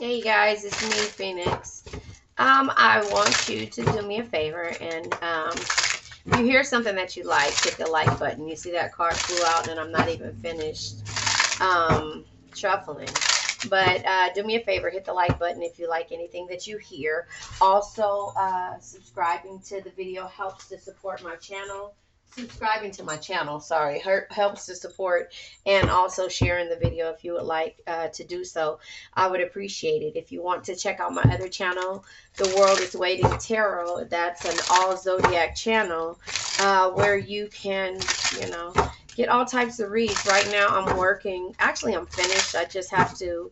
Hey guys, it's me, Phoenix. I want you to do me a favor and if you hear something that you like, hit the like button. You see that card flew out and I'm not even finished shuffling. But do me a favor, hit the like button if you like anything that you hear. Also, subscribing to the video helps to support my channel. Subscribing to my channel, sorry, helps to support, and also sharing the video if you would like to do so. I would appreciate it. If you want to check out my other channel, The World is Waiting Tarot, that's an all Zodiac channel where you can, you know, get all types of reads. Right now I'm working, actually I'm finished. I just have to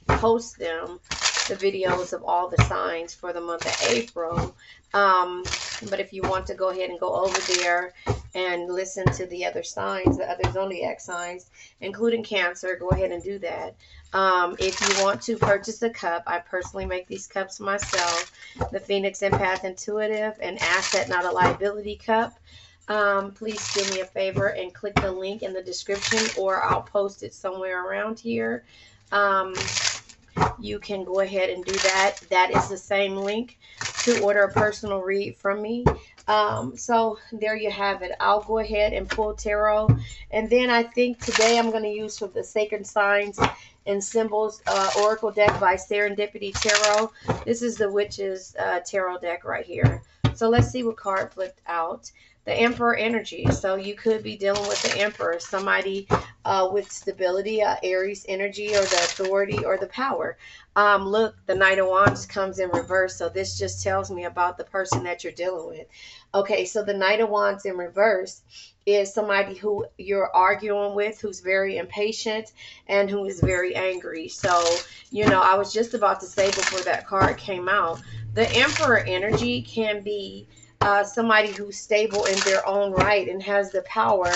post them, the videos of all the signs for the month of April. But if you want to go ahead and go over there and listen to the other signs, the other zodiac signs, including Cancer, go ahead and do that. If you want to purchase a cup, I personally make these cups myself. The Phoenix Empath Intuitive, an asset, not a liability cup. Please do me a favor and click the link in the description, or I'll post it somewhere around here. Um, you can go ahead and do that. That is the same link to order a personal read from me. So there you have it. I'll go ahead and pull tarot. And then I think today I'm going to use for the Sacred Signs and Symbols Oracle deck by Serendipity Tarot. This is the Witch's Tarot deck right here. So let's see what card flipped out. The Emperor energy. So you could be dealing with the Emperor, somebody with stability, Aries energy, or the authority or the power. Look, the Knight of Wands comes in reverse. So this just tells me about the person that you're dealing with. Okay, so the Knight of Wands in reverse is somebody who you're arguing with, who's very impatient and who is very angry. So, you know, I was just about to say before that card came out, the Emperor energy can be somebody who's stable in their own right and has the power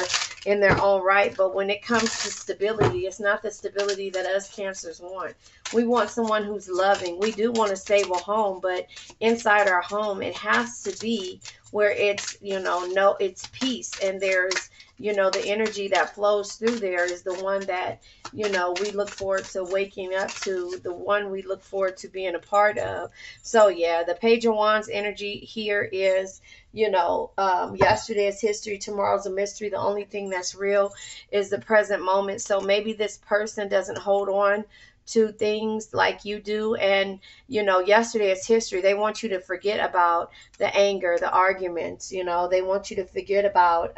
in their own right. But when it comes to stability, it's not the stability that us Cancers want. We want someone who's loving. We do want a stable home, but inside our home, it has to be where it's, you know, no, it's peace, and there's, you know, the energy that flows through there is the one that, you know, we look forward to waking up to, the one we look forward to being a part of. So yeah, the Page of Wands energy here is, you know, yesterday is history, tomorrow's a mystery. The only thing that's real is the present moment. So maybe this person doesn't hold on to things like you do, and you know, yesterday is history. They want you to forget about the anger, the arguments, you know, they want you to forget about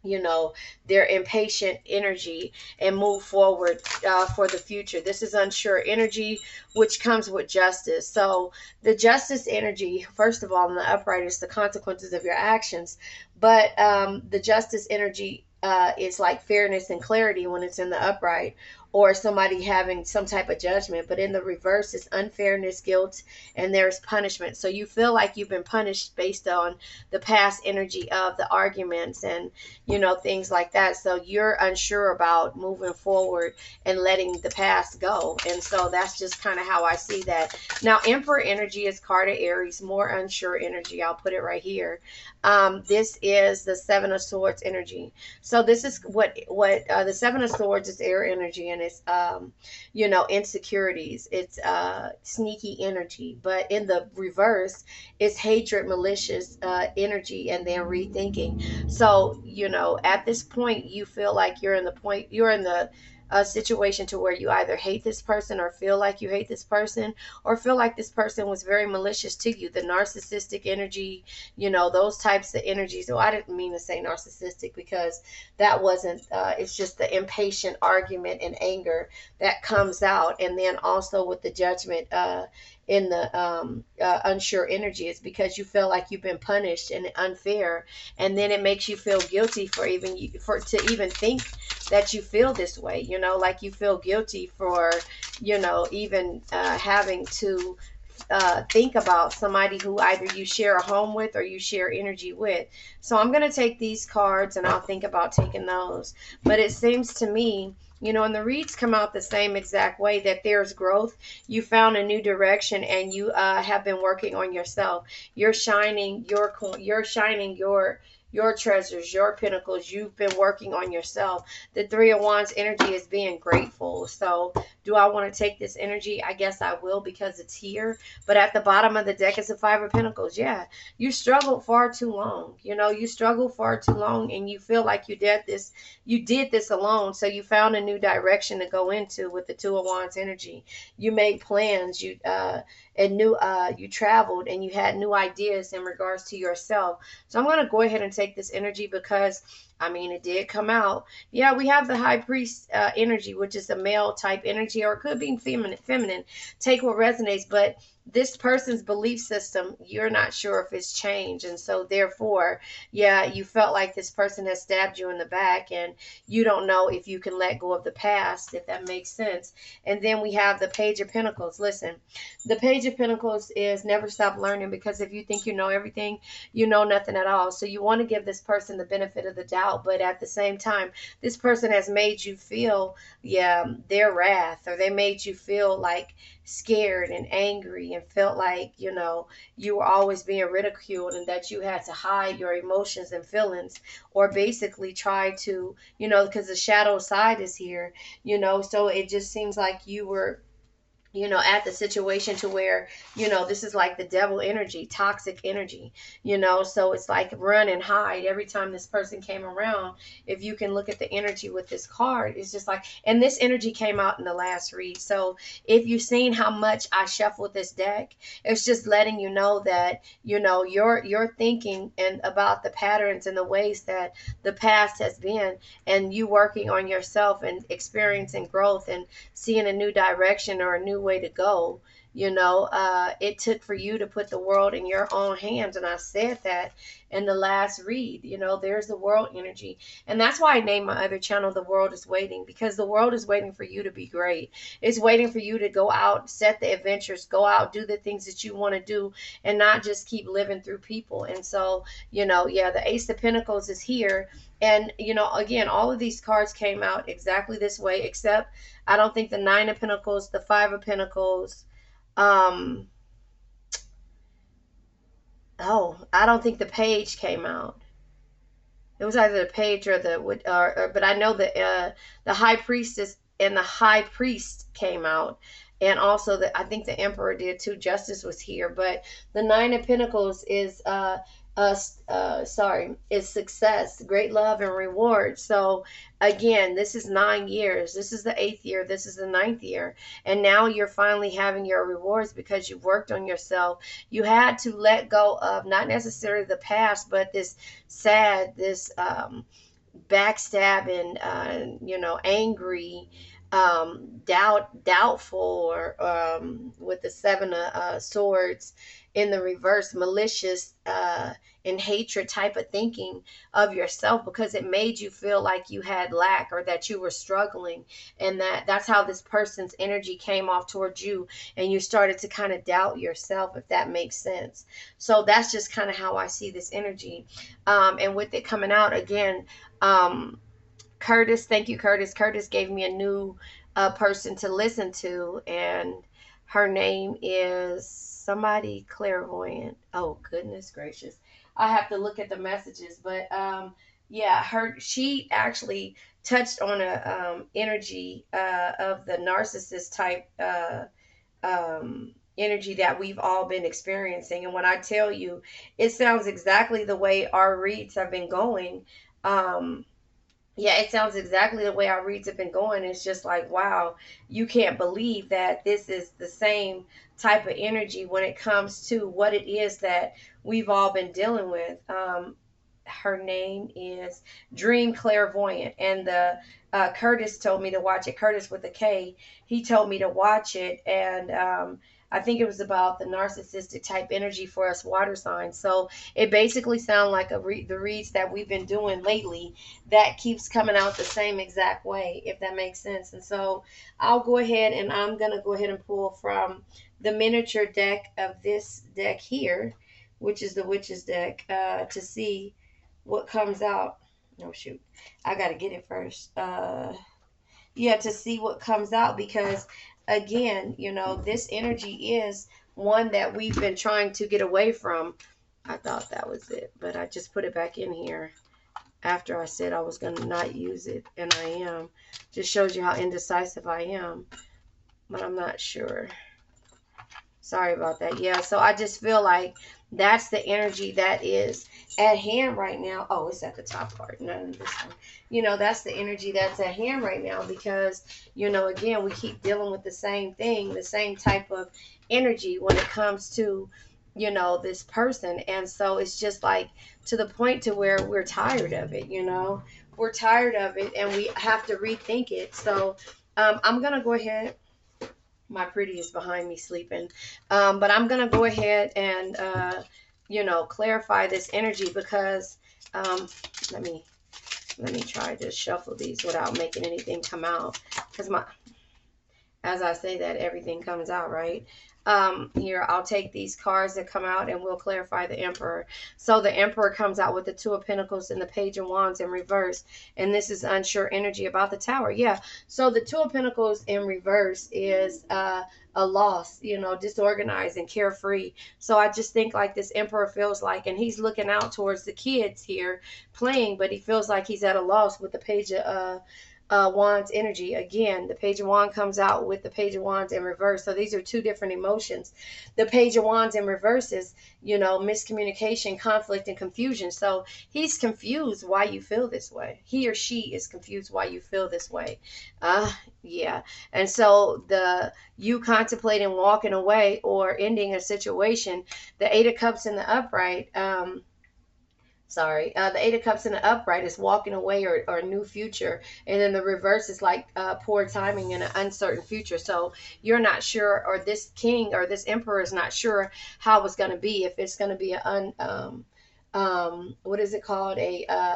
you know, their impatient energy and move forward for the future. This is unsure energy, which comes with justice. So the justice energy, first of all, in the upright, is the consequences of your actions. But the justice energy is like fairness and clarity when it's in the upright, or somebody having some type of judgment. But in the reverse, it's unfairness, guilt, and there's punishment. So you feel like you've been punished based on the past energy of the arguments and, you know, things like that. So you're unsure about moving forward and letting the past go. And so that's just kind of how I see that. Now, Emperor energy is card of Aries, more unsure energy. I'll put it right here. This is the Seven of Swords energy. So this is what the Seven of Swords is, air energy, and it's you know, insecurities. It's sneaky energy. But in the reverse, it's hatred, malicious energy, and then rethinking. So, you know, at this point, you feel like you're in the situation to where you either hate this person or feel like you hate this person, or feel like this person was very malicious to you. The narcissistic energy, you know, those types of energies. So I didn't mean to say narcissistic, because that wasn't, it's just the impatient argument and anger that comes out. And then also with the judgment, in the unsure energy, is because you feel like you've been punished and unfair, and then it makes you feel guilty for to even think that you feel this way, you know, like you feel guilty for, you know, even having to think about somebody who either you share a home with or you share energy with. So I'm going to take these cards and I'll think about taking those. But it seems to me, you know, and the reads come out the same exact way, that there's growth. You found a new direction, and you have been working on yourself. You're shining your your treasures, your pinnacles. You've been working on yourself. The Three of Wands energy is being grateful. So do I want to take this energy? I guess I will, because it's here. But at the bottom of the deck is the Five of Pentacles. Yeah, you struggled far too long. You know, you struggled far too long, and you feel like you did this alone. So you found a new direction to go into with the Two of Wands energy. You made plans. You traveled, and you had new ideas in regards to yourself. So I'm going to go ahead and take this energy because, I mean, it did come out. Yeah, we have the High Priest energy, which is a male type energy, or it could be feminine. Take what resonates, but this person's belief system, you're not sure if it's changed. And so therefore, yeah, you felt like this person has stabbed you in the back, and you don't know if you can let go of the past, if that makes sense. And then we have the Page of Pentacles. Listen, the Page of Pentacles is never stop learning, because if you think you know everything, you know nothing at all. So you want to give this person the benefit of the doubt, but at the same time, this person has made you feel, yeah, their wrath, or they made you feel like scared and angry, and felt like, you know, you were always being ridiculed, and that you had to hide your emotions and feelings, or basically try to, you know, because the shadow side is here, you know. So it just seems like you were, you know, at the situation to where, you know, this is like the devil energy, toxic energy, you know. So it's like run and hide every time this person came around. If you can look at the energy with this card, it's just like, and this energy came out in the last read. So if you've seen how much I shuffled this deck, it's just letting you know that, you know, you're thinking and about the patterns and the ways that the past has been, and you working on yourself and experiencing growth and seeing a new direction or a new way to go. You know, it took for you to put the world in your own hands, and I said that in the last read. You know, there's the world energy, and that's why I named my other channel The World Is Waiting, because the world is waiting for you to be great. It's waiting for you to go out, set the adventures, go out, do the things that you want to do, and not just keep living through people. And so, you know, yeah, the Ace of Pentacles is here. And, you know, again, all of these cards came out exactly this way, except I don't think the Nine of Pentacles, the Five of Pentacles, I don't think the Page came out. It was either the Page or but I know that the High Priestess and the High Priest came out. And also I think the Emperor did too. Justice was here. But the Nine of Pentacles is is success, great love, and reward. So again, this is 9 years. This is the 8th year. This is the 9th year. And now you're finally having your rewards because you've worked on yourself. You had to let go of not necessarily the past, but this backstabbing, you know, angry, doubtful, or with the Seven of Swords in the reverse, malicious and hatred type of thinking of yourself, because it made you feel like you had lack, or that you were struggling, and that's how this person's energy came off towards you, and you started to kind of doubt yourself, if that makes sense. So that's just kind of how I see this energy. And with it coming out again, Curtis, thank you, Curtis. Curtis gave me a new person to listen to, and her name is somebody clairvoyant. Oh, goodness gracious. I have to look at the messages, but yeah, she actually touched on a energy of the narcissist type energy that we've all been experiencing. And when I tell you, it sounds exactly the way our reads have been going. Yeah, it sounds exactly the way our reads have been going. It's just like, wow, you can't believe that this is the same type of energy when it comes to what it is that we've all been dealing with. Her name is Dream Clairvoyant, and the Curtis told me to watch it. Curtis with a K. He told me to watch it, and I think it was about the narcissistic type energy for us water signs. So it basically sounds like the reads that we've been doing lately, that keeps coming out the same exact way, if that makes sense. And so I'll go ahead, and I'm going to go ahead and pull from the miniature deck of this deck here, which is the Witch's deck, to see what comes out. Oh, shoot. I got to get it first. Yeah, to see what comes out, because again, you know, this energy is one that we've been trying to get away from. I thought that was it, but I just put it back in here after I said I was going to not use it, and I am. Just shows you how indecisive I am, but I'm not sure. Sorry about that. Yeah, so I just feel like that's the energy that is at hand right now. Oh, it's at the top part, none of this one. You know, that's the energy that's at hand right now because, you know, again, we keep dealing with the same thing, the same type of energy when it comes to, you know, this person. And so it's just like to the point to where we're tired of it, you know. We're tired of it and we have to rethink it. So I'm going to go ahead. My pretty is behind me sleeping. But I'm going to go ahead and, you know, clarify this energy because let me try to shuffle these without making anything come out. Because as I say that, everything comes out, right? Here, I'll take these cards that come out and we'll clarify the Emperor. So the Emperor comes out with the Two of Pentacles and the Page of Wands in reverse. And this is unsure energy about the Tower. Yeah. So the Two of Pentacles in reverse is a loss, you know, disorganized and carefree. So I just think like this Emperor feels like, and he's looking out towards the kids here playing, but he feels like he's at a loss with the Page of Wands energy. Again, the Page of Wands comes out with the Page of Wands in reverse. So these are two different emotions. The Page of Wands in reverse is, you know, miscommunication, conflict, and confusion. So he's confused why you feel this way. He or she is confused why you feel this way. Yeah. And so you contemplating walking away or ending a situation, the Eight of Cups in the upright, the Eight of Cups in the upright is walking away or a new future. And then the reverse is like poor timing and an uncertain future. So you're not sure, or this king or this emperor is not sure how it's going to be. If it's going to be what is it called?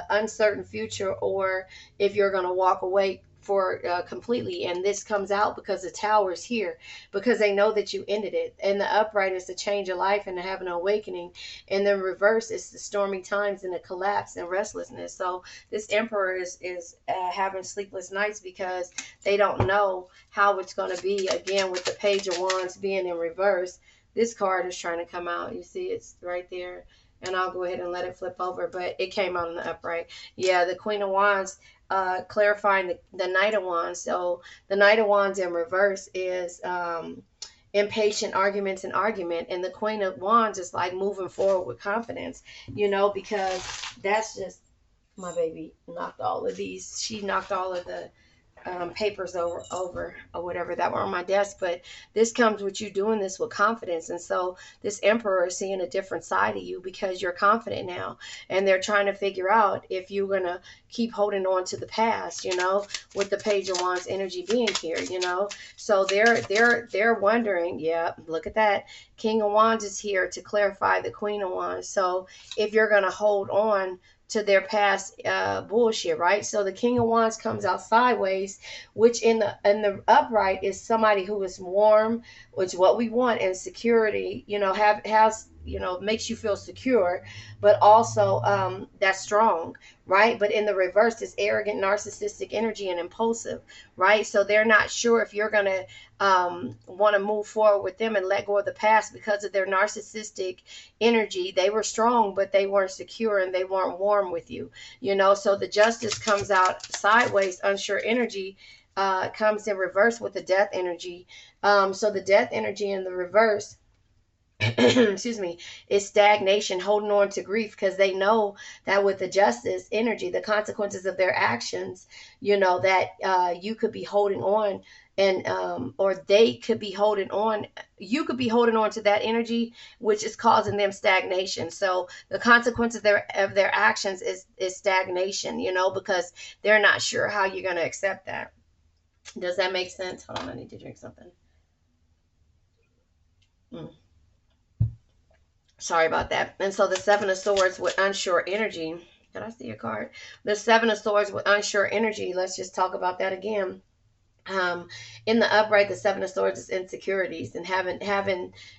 Uncertain future, or if you're going to walk away for completely. And this comes out because the Tower is here because they know that you ended it. And the upright is the change of life and to have an awakening. And then reverse is the stormy times and the collapse and restlessness. So this Emperor is having sleepless nights because they don't know how it's going to be. Again, with the Page of Wands being in reverse, this card is trying to come out. You see it's right there. And I'll go ahead and let it flip over, but it came out in the upright. Yeah, the Queen of Wands, clarifying the Knight of Wands. So the Knight of Wands in reverse is impatient arguments and argument. And the Queen of Wands is like moving forward with confidence, you know, because that's just, my baby knocked all of these. She knocked all of the papers over or whatever that were on my desk. But this comes with you doing this with confidence. And so this Emperor is seeing a different side of you because you're confident now. And they're trying to figure out if you're going to keep holding on to the past, you know, with the Page of Wands energy being here, you know. So they're wondering, yeah, look at that. King of Wands is here to clarify the Queen of Wands. So if you're going to hold on to their past bullshit, right? So the King of Wands comes out sideways, which in the upright is somebody who is warm, which is what we want, and security, you know, has, you know, makes you feel secure, but also that's strong, right? But in the reverse is arrogant, narcissistic energy and impulsive, right? So they're not sure if you're going to want to move forward with them and let go of the past because of their narcissistic energy. They were strong, but they weren't secure and they weren't warm with you, you know. So the Justice comes out sideways, unsure energy comes in reverse with the Death energy. So the Death energy in the reverse excuse me, is stagnation, holding on to grief, because they know that with the Justice energy, the consequences of their actions, you know, that you could be holding on, and or they could be holding on, you could be holding on to that energy, which is causing them stagnation. So the consequence of their actions is stagnation, you know, because they're not sure how you're going to accept that. Does that make sense? Hold on, I need to drink something. Sorry about that. And so the Seven of Swords with unsure energy. Did I see a card? The Seven of Swords with unsure energy. Let's just talk about that again. In the upright, the Seven of Swords is insecurities and having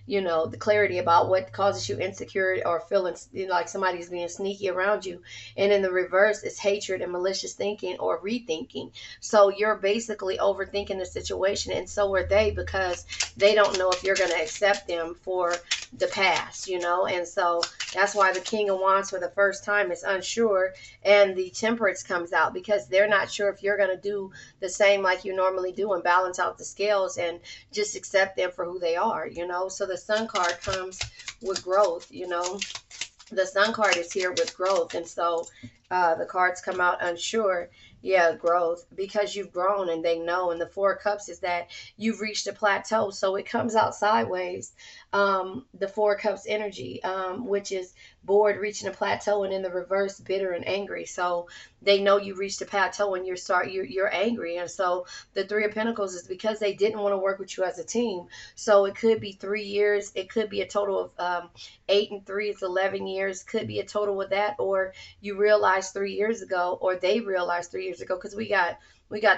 the clarity about what causes you insecure or feeling like somebody's being sneaky around you. And in the reverse, it's hatred and malicious thinking or rethinking. So you're basically overthinking the situation, and so are they, because they don't know if you're going to accept them for the past, and so that's why the King of Wands for the first time is unsure, and the Temperance comes out because they're not sure if you're going to do the same like you normally do and balance out the scales and just accept them for who they are. So the Sun card comes with growth. The Sun card is here with growth, and so the cards come out unsure. Yeah, growth, because you've grown and they know. And the Four of Cups is that you've reached a plateau, so it comes out sideways. The Four of Cups energy, which is bored, reaching a plateau, and in the reverse, bitter and angry. So they know you reached a plateau and you're angry. And so the Three of Pentacles is because they didn't want to work with you as a team. So it could be 3 years, it could be a total of 8 and 3 is 11 years, could be a total of that, or you realized 3 years ago, or they realized 3 years ago, because we got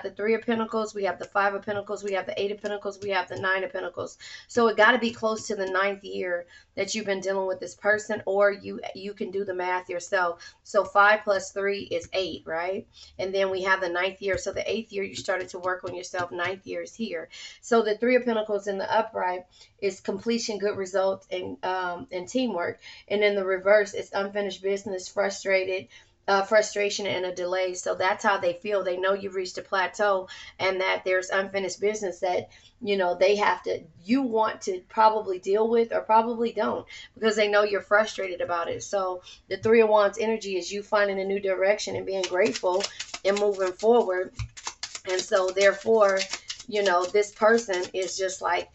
the Three of Pentacles, we have the Five of Pentacles, we have the Eight of Pentacles, we have the Nine of Pentacles. So it got to be close to the 9th year that you've been dealing with this person, or you can do the math yourself. So 5 plus 3 is 8, right? And then we have the 9th year. So the 8th year you started to work on yourself. 9th year is here. So the Three of Pentacles in the upright is completion, good results, and teamwork. And in the reverse, it's unfinished business, frustration and a delay. So that's how they feel. They know you've reached a plateau and that there's unfinished business that you want to probably deal with, or probably don't, because they know you're frustrated about it. So the Three of Wands energy is you finding a new direction and being grateful and moving forward. And so therefore, this person is just like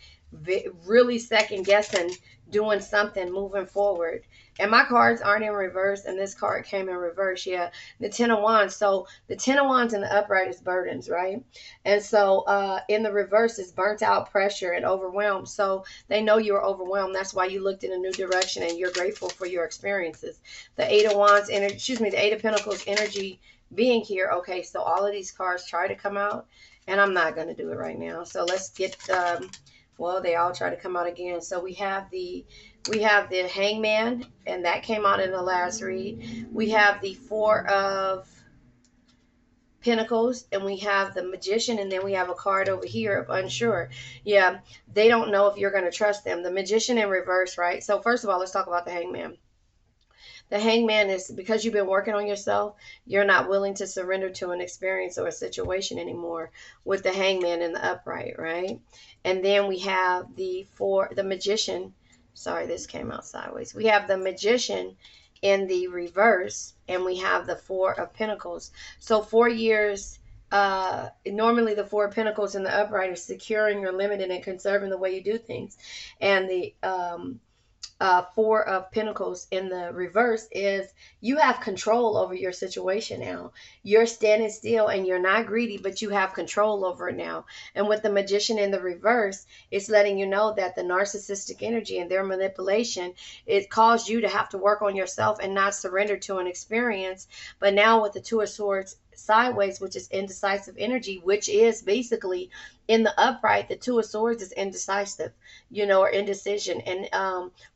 really second guessing doing something, moving forward. And my cards aren't in reverse, and this card came in reverse. Yeah, the Ten of Wands. So the Ten of Wands in the upright is burdens, right? And so in the reverse is burnt out, pressure, and overwhelmed. So they know you're overwhelmed. That's why you looked in a new direction, and you're grateful for your experiences. The Eight of Wands energy, the Eight of Pentacles energy being here. Okay, so all of these cards try to come out, and I'm not going to do it right now. So let's get well, they all try to come out again. So we have the Hangman, and that came out in the last read. We have the Four of Pentacles, and we have the Magician, and then we have a card over here of unsure. Yeah, they don't know if you're going to trust them. The Magician in reverse, right? So first of all, let's talk about the Hangman. The Hangman is because you've been working on yourself, you're not willing to surrender to an experience or a situation anymore, with the Hangman in the upright, right? And then we have the Magician. Sorry, this came out sideways. We have the Magician in the reverse, and we have the Four of Pentacles. So 4 years, normally the Four of Pentacles in the upright is securing or limiting and conserving the way you do things. And the Four of Pentacles in the reverse is you have control over your situation now. You're standing still and you're not greedy, but you have control over it now. And with the Magician in the reverse, it's letting you know that the narcissistic energy and their manipulation, it caused you to have to work on yourself and not surrender to an experience. But now with the Two of Swords sideways, which is indecisive energy, which is basically in the upright, the Two of Swords is indecisive, or indecision, and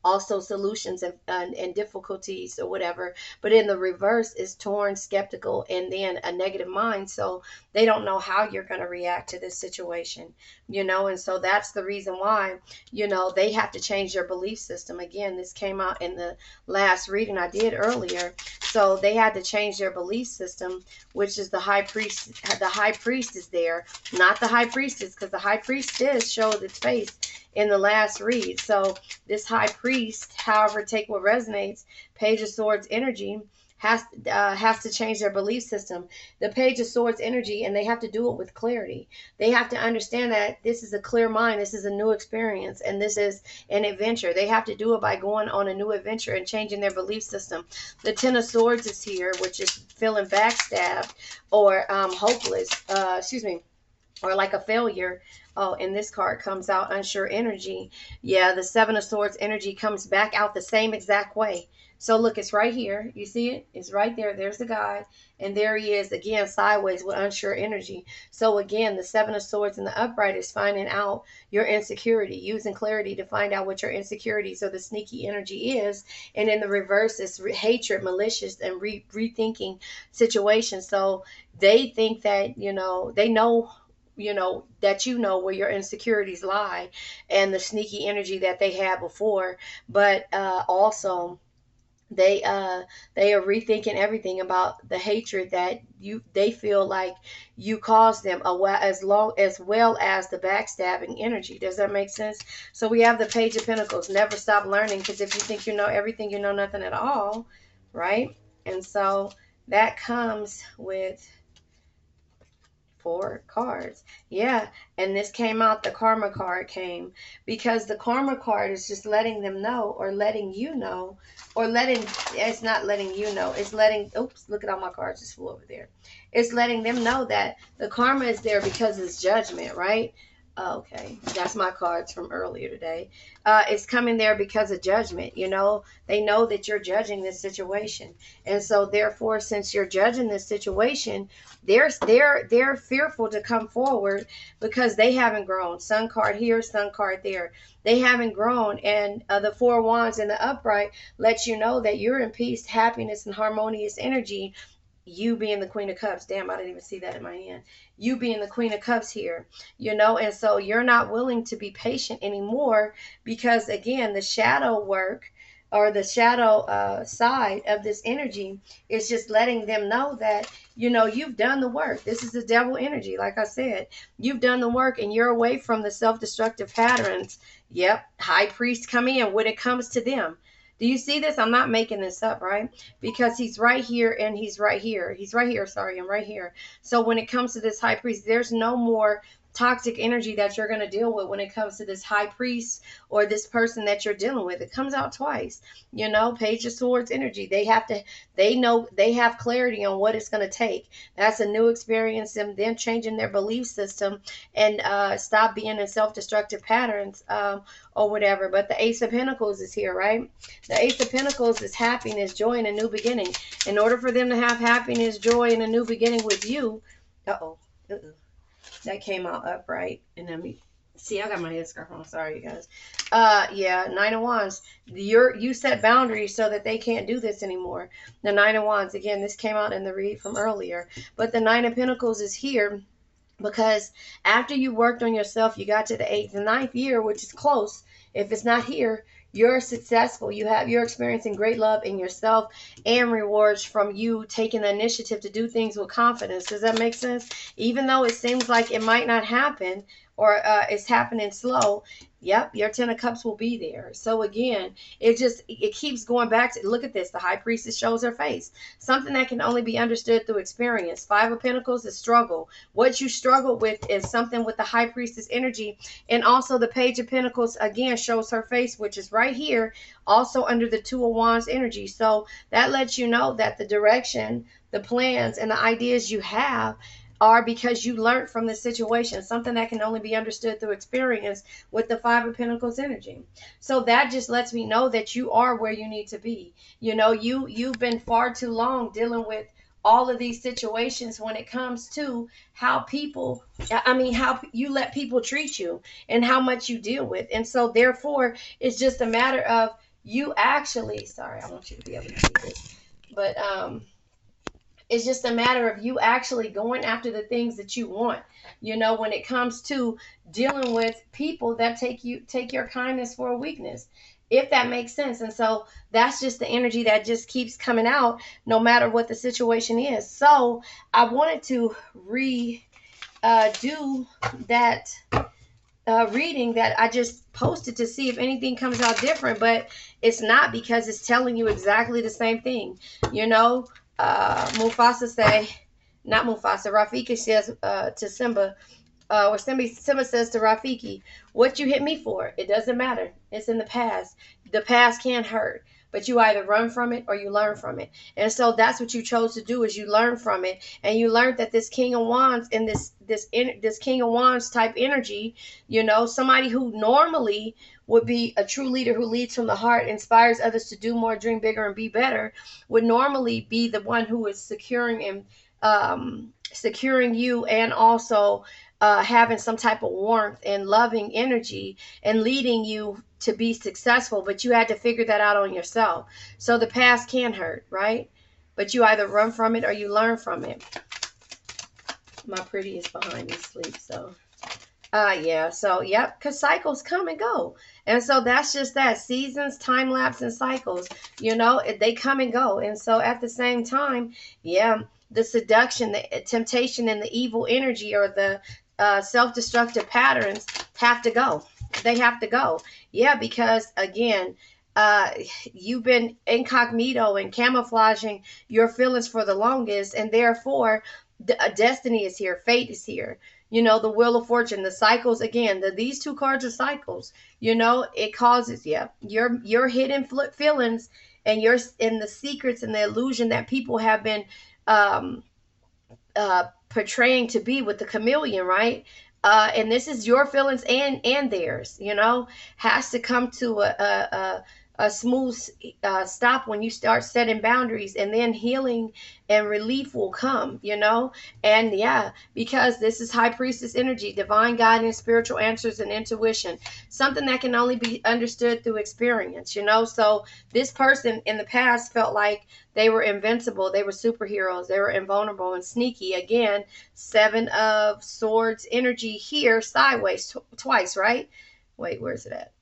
also solutions and difficulties or whatever. But in the reverse is torn, skeptical, and then a negative mind. So they don't know how you're going to react to this situation, and so that's the reason why, they have to change their belief system. Again, this came out in the last reading I did earlier. So they had to change their belief system, which is the High Priest. The High Priest is there, not the High Priestess, because the High Priestess showed its face in the last read. So this High Priest, however, take what resonates. Page of Swords energy has to change their belief system. The Page of Swords energy, and they have to do it with clarity. They have to understand that this is a clear mind, this is a new experience, and this is an adventure. They have to do it by going on a new adventure and changing their belief system. The Ten of Swords is here, which is feeling backstabbed or hopeless. or like a failure. Oh, and this card comes out unsure energy. Yeah, the Seven of Swords energy comes back out the same exact way. So look, it's right here. You see it? It's right there. There's the guy. And there he is again, sideways with unsure energy. So again, the Seven of Swords in the upright is finding out your insecurity, using clarity to find out what your insecurities or the sneaky energy is. And in the reverse, it's hatred, malicious, and rethinking situations. So they think that, they know, that where your insecurities lie and the sneaky energy that they had before, but also they are rethinking everything about the hatred that they feel like you caused them, as well as the backstabbing energy. Does that make sense? So we have the Page of Pentacles. Never stop learning, because if you think you know everything, you know nothing at all, right? And so that comes with 4 cards. Yeah, and this came out, the karma card came, because the karma card is just letting them know, or letting you know, or it's not letting you know, it's letting, oops, look at all my cards just flew over there. It's letting them know that the karma is there because it's judgment, right? Okay, that's my cards from earlier today. It's coming there because of judgment. They know that you're judging this situation, and so therefore, since you're judging this situation, they're fearful to come forward because they haven't grown. Sun card here, sun card there. They haven't grown, and the 4 wands in the upright lets you know that you're in peace, happiness, and harmonious energy. You being the Queen of Cups. Damn, I didn't even see that in my hand. You being the Queen of Cups here, and so you're not willing to be patient anymore, because again, the shadow work, or the shadow side of this energy, is just letting them know that, you've done the work. This is the devil energy. Like I said, you've done the work and you're away from the self-destructive patterns. Yep. High priest come in when it comes to them. Do you see this? I'm not making this up, right? Because he's right here and he's right here. He's right here. Sorry, I'm right here. So when it comes to this high priest, there's no more toxic energy that you're going to deal with when it comes to this high priest or this person that you're dealing with. It comes out twice. Page of Swords energy. They know, they have clarity on what it's going to take. That's a new experience, and then changing their belief system and stop being in self-destructive patterns or whatever. But the Ace of Pentacles is here, right? The Ace of Pentacles is happiness, joy, and a new beginning. In order for them to have happiness, joy, and a new beginning with you, that came out upright. And let me see, I got my headscarf on. Sorry, you guys. Yeah, 9 of Wands. You set boundaries so that they can't do this anymore. The 9 of Wands. Again, this came out in the read from earlier. But the 9 of Pentacles is here because after you worked on yourself, you got to the 8th and 9th year, which is close. If it's not here, you're successful. You're experiencing great love in yourself and rewards from you taking the initiative to do things with confidence. Does that make sense? Even though it seems like it might not happen, or it's happening slow, yep, your 10 of Cups will be there. So again, it keeps going back to, look at this, the High Priestess shows her face. Something that can only be understood through experience. 5 of Pentacles is struggle. What you struggle with is something with the High Priestess energy. And also the Page of Pentacles, again, shows her face, which is right here, also under the 2 of Wands energy. So that lets you know that the direction, the plans, and the ideas you have are because you learned from the situation, something that can only be understood through experience with the 5 of Pentacles energy. So that just lets me know that you are where you need to be. You've been far too long dealing with all of these situations when it comes to how you let people treat you and how much you deal with. And so therefore, it's just a matter of you actually, sorry, I want you to be able to see this, but it's just a matter of you actually going after the things that you want, when it comes to dealing with people that take your kindness for a weakness, if that makes sense. And so that's just the energy that just keeps coming out no matter what the situation is. So I wanted to do that reading that I just posted to see if anything comes out different, but it's not, because it's telling you exactly the same thing. Mufasa Rafiki says to Simba, or Simba says to Rafiki, what you hit me for? It doesn't matter. It's in the past. The past can't hurt. but you either run from it or you learn from it. And so that's what you chose to do, is you learn from it. And you learned that this King of Wands and this King of Wands type energy, you know, somebody who normally would be a true leader who leads from the heart, inspires others to do more, dream bigger, and be better, would normally be the one who is securing and securing you, and also having some type of warmth and loving energy and leading you to be successful. But you had to figure that out on yourself. So the past can hurt, right? But you either run from it or you learn from it. My pretty is behind me asleep, so yeah, so yep, because cycles come and go. And so that's just that. Seasons, time lapse, and cycles, you know, they come and go. And so at the same time, yeah, the seduction, the temptation, and the evil energy, or the self-destructive patterns have to go. They have to go. Yeah, because again, you've been incognito and camouflaging your feelings for the longest, and therefore destiny is here, fate is here. You know, the wheel of fortune, the cycles. Again, these two cards are cycles. You know, it causes, yeah, your hidden feelings and your in the secrets and the illusion that people have been portraying to be with the chameleon, right? And this is your feelings and theirs. You know, has to come to a smooth stop when you start setting boundaries, and then healing and relief will come, you know. And yeah, because this is high priestess energy, divine guidance, spiritual answers, and intuition, something that can only be understood through experience, you know. So this person in the past felt like they were invincible, they were superheroes, they were invulnerable and sneaky. Again, 7 of Swords energy here, sideways twice, right? Wait, where's it at?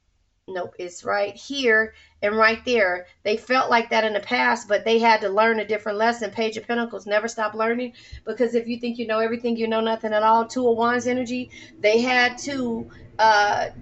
Nope, it's right here and right there. They felt like that in the past, but they had to learn a different lesson. Page of Pentacles, never stop learning, because if you think you know everything, you know nothing at all. 2 of Wands energy, they had to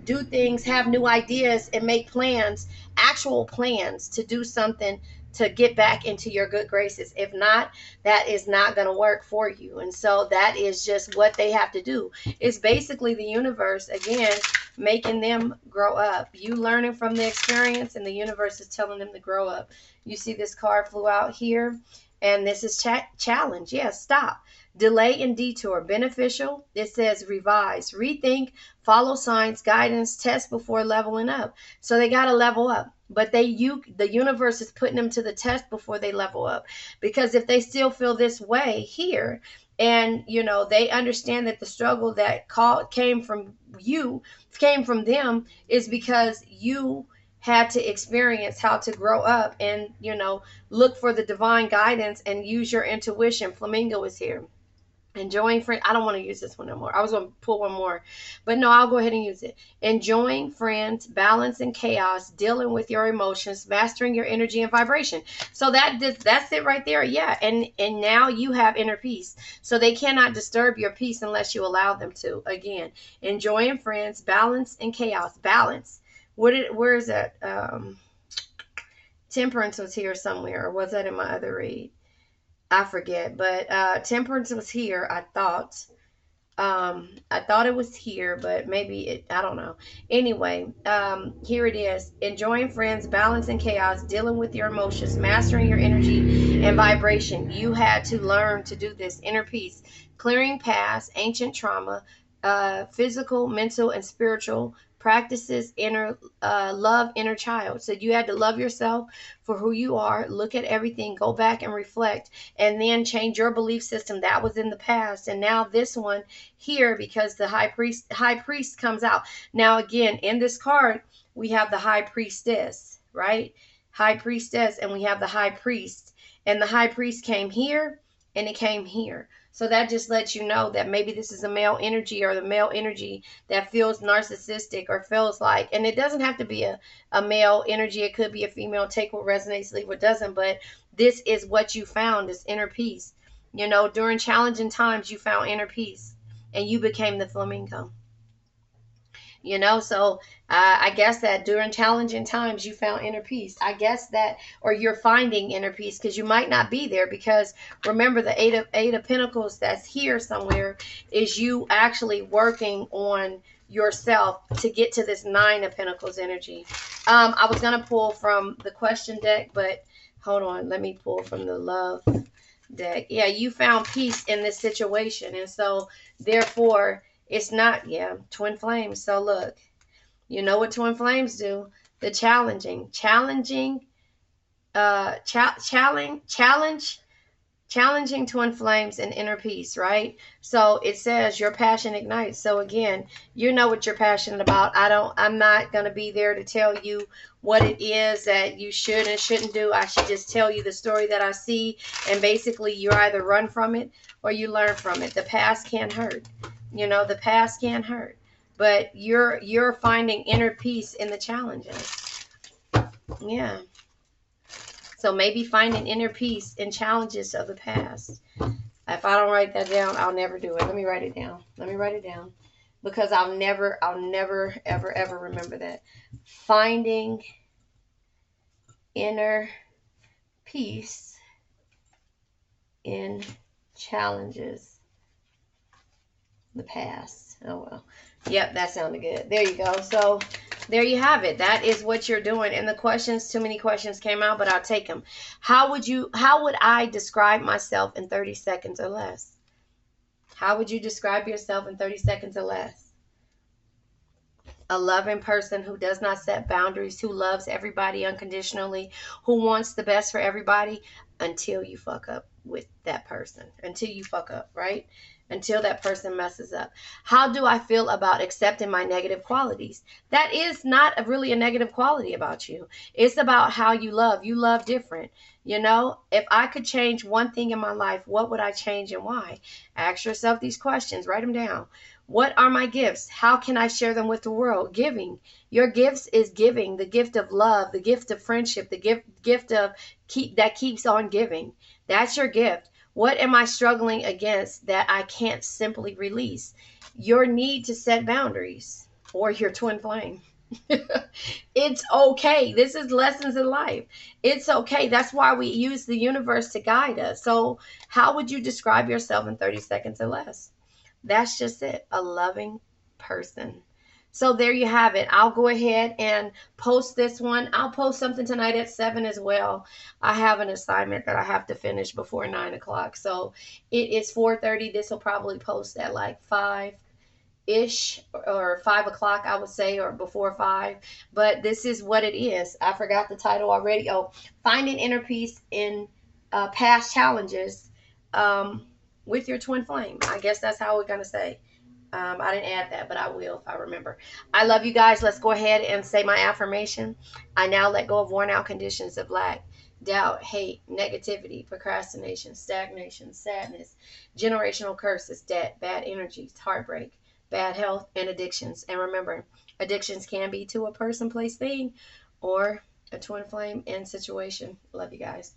do things, have new ideas, and make plans, actual plans to do something to get back into your good graces. If not, that is not going to work for you. And so that is just what they have to do. It's basically the universe, again, making them grow up. You learning from the experience, and the universe is telling them to grow up. You see this card flew out here, and this is challenge. Yes, stop. Delay and detour. Beneficial. It says revise, rethink, follow signs, guidance, test before leveling up. So they got to level up. But the universe is putting them to the test before they level up. Because if they still feel this way here, and you know, they understand that the struggle that came from them, is because you had to experience how to grow up and, you know, look for the divine guidance and use your intuition. Flamingo is here. Enjoying friends. I don't want to use this one no more. I was going to pull one more, but no, I'll go ahead and use it. Enjoying friends, balance and chaos, dealing with your emotions, mastering your energy and vibration. So that's it right there. Yeah, and now you have inner peace. So they cannot disturb your peace unless you allow them to. Again, enjoying friends, balance and chaos. Balance. Where is that? Temperance was here somewhere, or was that in my other read? I forget, but temperance was here. I thought it was here, but maybe I don't know. Anyway, here it is. Enjoying friends, balance and chaos, dealing with your emotions, mastering your energy and vibration. You had to learn to do this. Inner peace, clearing past, ancient trauma, physical, mental, and spiritual practices, inner love, inner child. So you had to love yourself for who you are, look at everything, go back and reflect, and then change your belief system that was in the past. And now this one here, because the high priest comes out. Now again, in this card, we have the high priestess, right? High priestess, and we have the high priest. And the high priest came here, and it came here. So that just lets you know that maybe this is a male energy, or the male energy that feels narcissistic, or feels like, and it doesn't have to be a male energy. It could be a female. Take what resonates, leave what doesn't. But this is what you found, is inner peace. You know, during challenging times, you found inner peace, and you became the flamingo. You know, so I guess that during challenging times you found inner peace. I guess that, or you're finding inner peace, because you might not be there. Because remember, the eight of Pentacles that's here somewhere is you actually working on yourself to get to this 9 of Pentacles energy. I was going to pull from the question deck, but hold on. Let me pull from the love deck. Yeah, you found peace in this situation. And so, therefore, it's not, twin flames. So, look, you know what twin flames do? The challenging twin flames and inner peace, right? So it says your passion ignites. So again, you know what you're passionate about. I'm not going to be there to tell you what it is that you should and shouldn't do. I should just tell you the story that I see, and basically you either run from it or you learn from it. The past can hurt. The past can hurt, but you're finding inner peace in the challenges. Yeah. So maybe finding inner peace in challenges of the past. If I don't write that down, I'll never do it. Let me write it down. Because I'll never, ever remember that. Finding inner peace in challenges of the past. Oh, well. Yep, that sounded good. There you go. So there you have it. That is what you're doing. And the questions, too many questions came out, but I'll take them. How would I describe myself in 30 seconds or less? How would you describe yourself in 30 seconds or less? A loving person who does not set boundaries, who loves everybody unconditionally, who wants the best for everybody until you fuck up with that person. Until you fuck up, right? Until that person messes up. How do I feel about accepting my negative qualities? That is not really a negative quality about you. It's about how you love. You love different. If I could change one thing in my life, what would I change and why? Ask yourself these questions. Write them down. What are my gifts? How can I share them with the world? Giving. Your gifts is giving. The gift of love, the gift of friendship, the gift of that keeps on giving. That's your gift. What am I struggling against that I can't simply release? Your need to set boundaries, or your twin flame. It's okay. This is lessons in life. It's okay. That's why we use the universe to guide us. So how would you describe yourself in 30 seconds or less? That's just it. A loving person. So there you have it. I'll go ahead and post this one. I'll post something tonight at 7 as well. I have an assignment that I have to finish before 9 o'clock. So it is 4:30. This will probably post at like 5-ish or 5 o'clock, I would say, or before 5. But this is what it is. I forgot the title already. Oh, Finding Inner Peace in Past Challenges with Your Twin Flame. I guess that's how we're going to say. I didn't add that, but I will if I remember. I love you guys. Let's go ahead and say my affirmation. I now let go of worn out conditions of lack, doubt, hate, negativity, procrastination, stagnation, sadness, generational curses, debt, bad energies, heartbreak, bad health, and addictions. And remember, addictions can be to a person, place, thing, or a twin flame and situation. Love you guys.